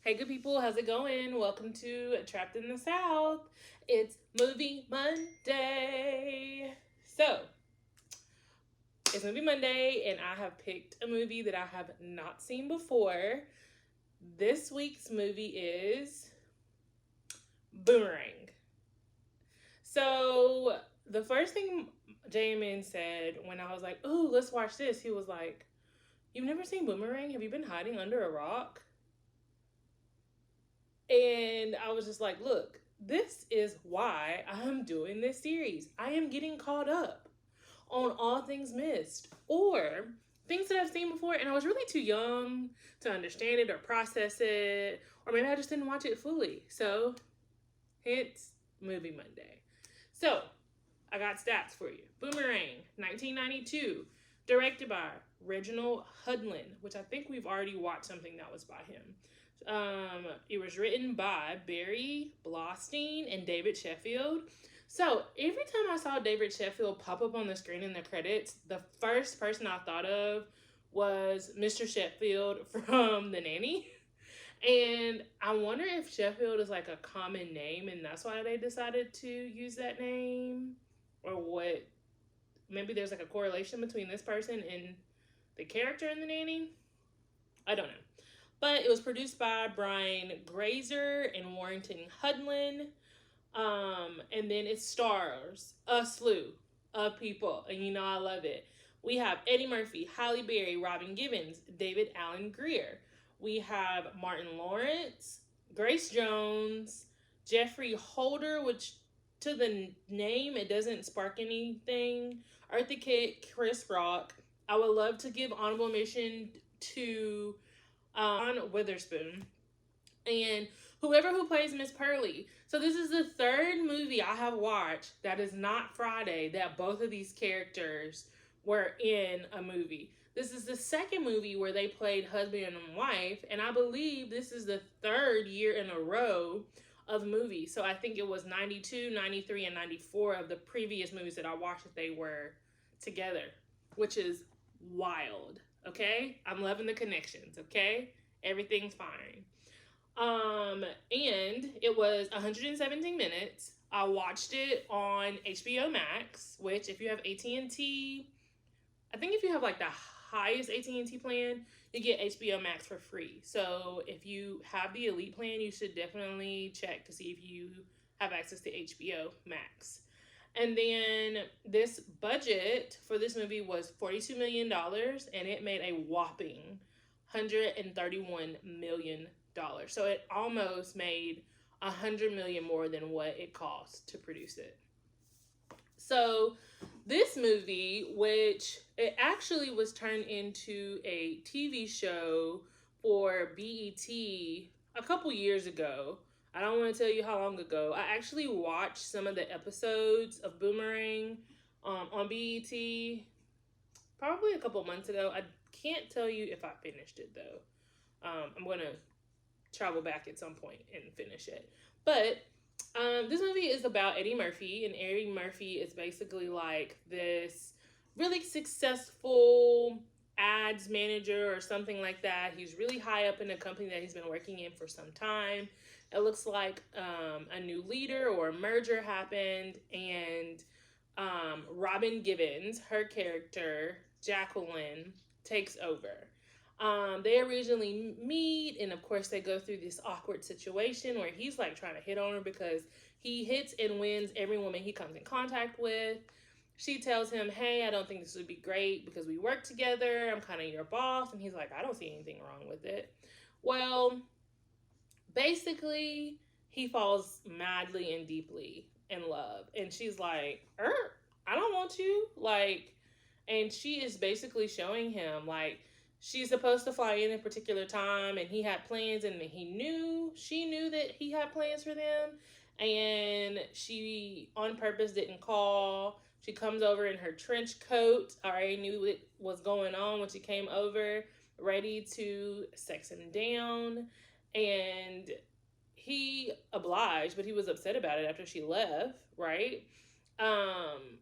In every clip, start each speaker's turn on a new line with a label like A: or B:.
A: Hey, good people, how's it going? Welcome to Trapped in the South. It's Movie Monday. So, it's Movie Monday, and I have picked a movie that I have not seen before. This week's movie is Boomerang. So, the first thing J-Man said when I was like, "Ooh, let's watch this," he was like, "You've never seen Boomerang? Have you been hiding under a rock?" And I was just like, look, this is why I'm doing this series. I am getting caught up on all things missed or things that I've seen before, and I was really too young to understand it or process it, or maybe I just didn't watch it fully. So, hence Movie Monday. So, I got stats for you. Boomerang, 1992, directed by Reginald Hudlin, which I think we've already watched something that was by him. It was written by Barry Blostein and David Sheffield. So every time I saw David Sheffield pop up on the screen in the credits, the first person I thought of was Mr. Sheffield from The Nanny. And I wonder if Sheffield is like a common name and that's why they decided to use that name, or what. Maybe there's like a correlation between this person and the character in The Nanny. I don't know. But it was produced by Brian Grazer and Warrington Hudlin. And then it stars a slew of people. And you know I love it. We have Eddie Murphy, Halle Berry, Robin Givens, David Allen Greer. We have Martin Lawrence, Grace Jones, Jeffrey Holder, which to the name, it doesn't spark anything. Eartha Kitt, Chris Rock. I would love to give honorable mention to Witherspoon and whoever who plays Miss Pearly. So this is the third movie I have watched that is not Friday that both of these characters were in a movie. This is the second movie where they played husband and wife, and I believe this is the third year in a row of movies. So I think it was 92, 93, and 94 of the previous movies that I watched that they were together, which is wild. Okay? I'm loving the connections, okay? Everything's fine. And it was 117 minutes. I watched it on HBO Max, which if you have AT&T, I think if you have like the highest AT&T plan, you get HBO Max for free. So if you have the Elite plan, you should definitely check to see if you have access to HBO Max. And then this budget for this movie was $42 million, and it made a whopping $131 million. So it almost made $100 million more than what it cost to produce it. So this movie, which it actually was turned into a TV show for BET a couple years ago. I don't want to tell you how long ago. I actually watched some of the episodes of Boomerang on BET probably a couple months ago. I can't tell you if I finished it though. I'm going to travel back at some point and finish it. But this movie is about Eddie Murphy, and Eddie Murphy is basically like this really successful ads manager or something like that. He's really high up in a company that he's been working in for some time. It looks like a new leader or a merger happened, and Robin Givens, her character, Jacqueline, takes over. They originally meet, and of course they go through this awkward situation where he's like trying to hit on her because he hits and wins every woman he comes in contact with. She tells him, hey, I don't think this would be great because we work together. I'm kind of your boss. And he's like, I don't see anything wrong with it. Well, basically, he falls madly and deeply in love. And she's like, I don't want you. Like, and she is basically showing him, like, she's supposed to fly in a particular time, and he had plans, and she knew that he had plans for them, and she on purpose didn't call. She comes over in her trench coat. I already knew what was going on when she came over, ready to sex him down, and he obliged, but he was upset about it after she left, right? And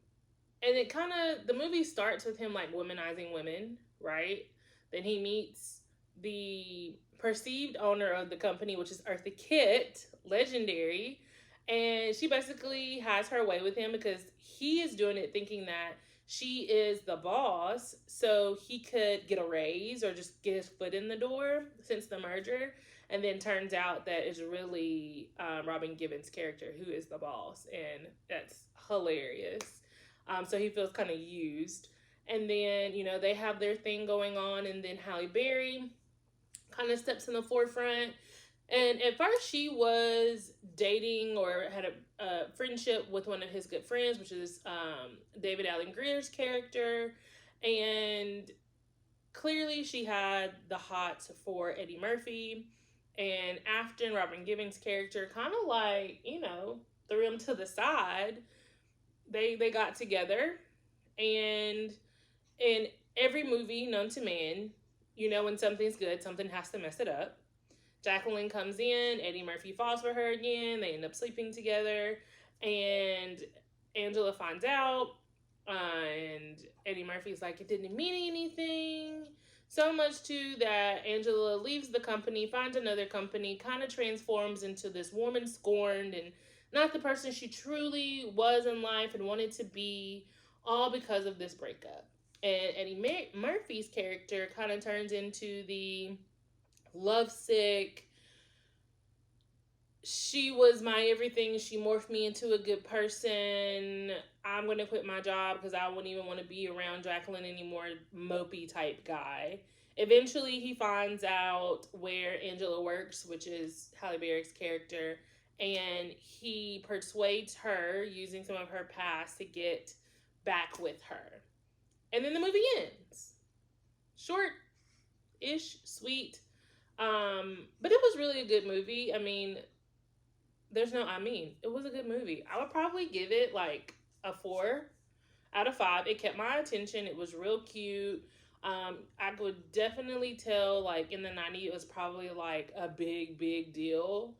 A: it kind of, the movie starts with him like womanizing women, right? Then he meets the perceived owner of the company, which is Eartha Kitt, legendary. And she basically has her way with him because he is doing it thinking that she is the boss, so he could get a raise or just get his foot in the door since the merger. And then turns out that it's really Robin Givens' character who is the boss, and that's hilarious. So he feels kind of used. And then, they have their thing going on, and then Halle Berry kind of steps in the forefront. And at first, she was dating or had a friendship with one of his good friends, which is David Allen Greer's character. And clearly, she had the hots for Eddie Murphy. And Afton, Robin Givens' character, kind of like, threw him to the side. They got together. And in every movie known to man, when something's good, something has to mess it up. Jacqueline comes in, Eddie Murphy falls for her again, they end up sleeping together, and Angela finds out, and Eddie Murphy's like, it didn't mean anything. So much too that Angela leaves the company, finds another company, kind of transforms into this woman scorned and not the person she truly was in life and wanted to be, all because of this breakup. And Eddie Murphy's character kind of turns into the lovesick, she was my everything, she morphed me into a good person, I'm going to quit my job because I wouldn't even want to be around Jacqueline anymore, mopey type guy. Eventually he finds out where Angela works, which is Halle Berry's character, and he persuades her using some of her past to get back with her. And then the movie ends. Short-ish, sweet. But it was really a good movie. I mean, it was a good movie. I would probably give it like a 4 out of 5. It kept my attention. It was real cute. I could definitely tell, like, in the 90s, it was probably like a big, big deal.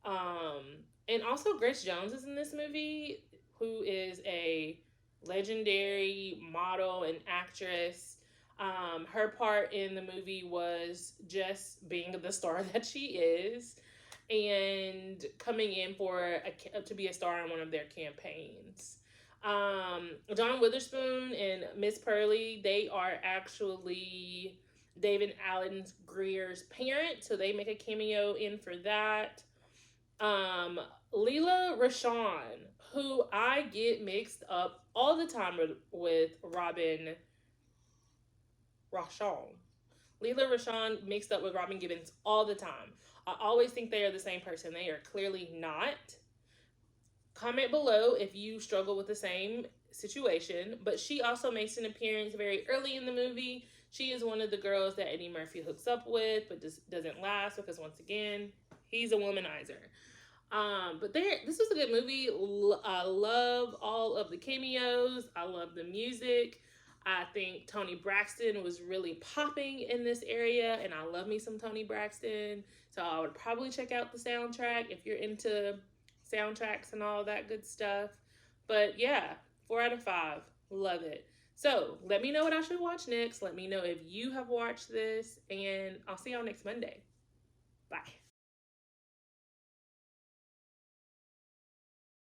A: And also Grace Jones is in this movie, who is a legendary model and actress. Her part in the movie was just being the star that she is and coming in to be a star in one of their campaigns. John Witherspoon and Miss Pearly, they are actually David Allen Greer's parent, so they make a cameo in for that. Lela Rochon, who I get mixed up all the time with Robin Rochon. Lela Rochon mixed up with Robin Givens all the time. I always think they are the same person. They are clearly not. Comment below if you struggle with the same situation. But she also makes an appearance very early in the movie. She is one of the girls that Eddie Murphy hooks up with, but just doesn't last because, once again, he's a womanizer. But this was a good movie. I love all of the cameos. I love the music. I think Toni Braxton was really popping in this area, and I love me some Toni Braxton. So I would probably check out the soundtrack if you're into soundtracks and all that good stuff. But yeah, 4 out of 5. Love it. So let me know what I should watch next. Let me know if you have watched this, and I'll see y'all next Monday. Bye.